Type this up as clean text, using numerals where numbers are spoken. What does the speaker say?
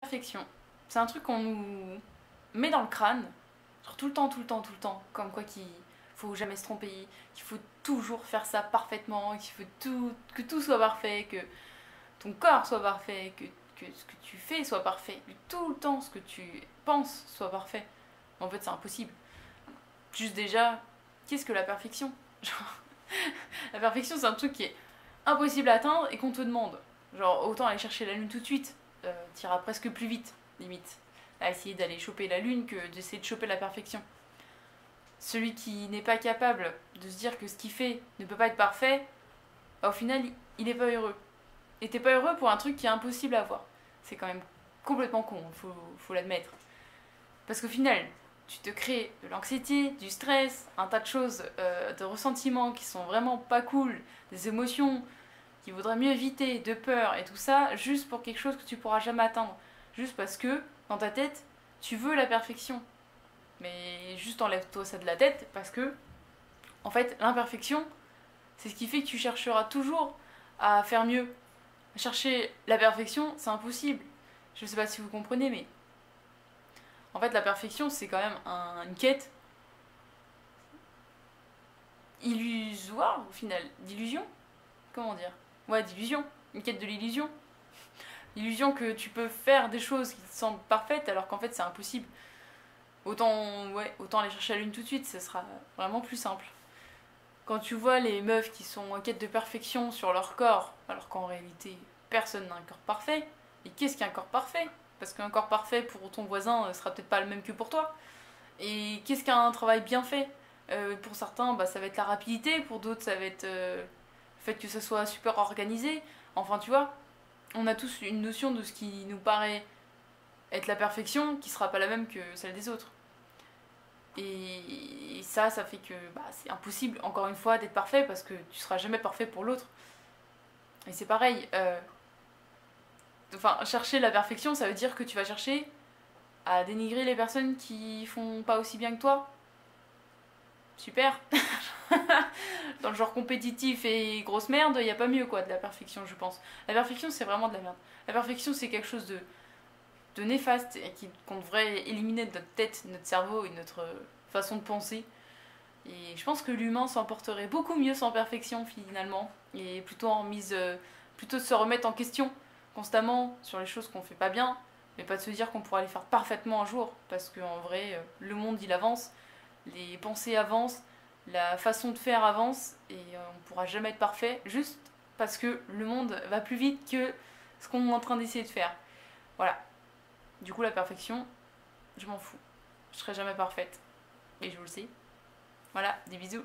Perfection. C'est un truc qu'on nous met dans le crâne, genre tout le temps, tout le temps, tout le temps, comme quoi qu'il faut jamais se tromper, qu'il faut toujours faire ça parfaitement, qu'il faut que tout soit parfait, que ton corps soit parfait, que ce que tu fais soit parfait, que tout le temps ce que tu penses soit parfait. En fait, c'est impossible. Juste déjà, qu'est-ce que la perfection? Genre, la perfection, c'est un truc qui est impossible à atteindre et qu'on te demande. Genre, autant aller chercher la lune tout de suite, t'iras presque plus vite, limite, à essayer d'aller choper la lune que d'essayer de choper la perfection. Celui qui n'est pas capable de se dire que ce qu'il fait ne peut pas être parfait, bah, au final, il n'est pas heureux. Et t'es pas heureux pour un truc qui est impossible à avoir. C'est quand même complètement con, faut l'admettre. Parce qu'au final, tu te crées de l'anxiété, du stress, un tas de choses, de ressentiments qui sont vraiment pas cool, des émotions qu'il vaudrait mieux éviter, de peur et tout ça, juste pour quelque chose que tu pourras jamais atteindre. Juste parce que, dans ta tête, tu veux la perfection. Mais juste enlève-toi ça de la tête parce que, en fait, l'imperfection, c'est ce qui fait que tu chercheras toujours à faire mieux. Chercher la perfection, c'est impossible. Je sais pas si vous comprenez, mais en fait, la perfection, c'est quand même une quête illusoire, au final. D'illusion. Comment dire? Ouais, d'illusion. Une quête de l'illusion. L'illusion que tu peux faire des choses qui te semblent parfaites alors qu'en fait, c'est impossible. Autant aller chercher la lune tout de suite, ce sera vraiment plus simple. Quand tu vois les meufs qui sont en quête de perfection sur leur corps, alors qu'en réalité, personne n'a un corps parfait. Et qu'est-ce qu'un corps parfait? Parce qu'un corps parfait pour ton voisin sera peut-être pas le même que pour toi. Et qu'est-ce qu'un travail bien fait? Pour certains, bah, ça va être la rapidité, pour d'autres, ça va être le fait que ça soit super organisé. Enfin, tu vois, on a tous une notion de ce qui nous paraît être la perfection qui sera pas la même que celle des autres. Et ça fait que bah, c'est impossible, encore une fois, d'être parfait parce que tu seras jamais parfait pour l'autre. Et c'est pareil. Enfin, chercher la perfection, ça veut dire que tu vas chercher à dénigrer les personnes qui font pas aussi bien que toi. Super. Dans le genre compétitif et grosse merde, y a pas mieux quoi de la perfection, je pense. La perfection, c'est vraiment de la merde. La perfection, c'est quelque chose de néfaste et qu'on devrait éliminer de notre tête, de notre cerveau et de notre façon de penser. Et je pense que l'humain s'en porterait beaucoup mieux sans perfection finalement. Et plutôt de se remettre en question constamment sur les choses qu'on fait pas bien, mais pas de se dire qu'on pourra les faire parfaitement un jour. Parce qu'en vrai, le monde il avance, les pensées avancent, la façon de faire avance, et on pourra jamais être parfait juste parce que le monde va plus vite que ce qu'on est en train d'essayer de faire. Voilà. Du coup, la perfection, je m'en fous. Je serai jamais parfaite. Et je le sais. Voilà, des bisous.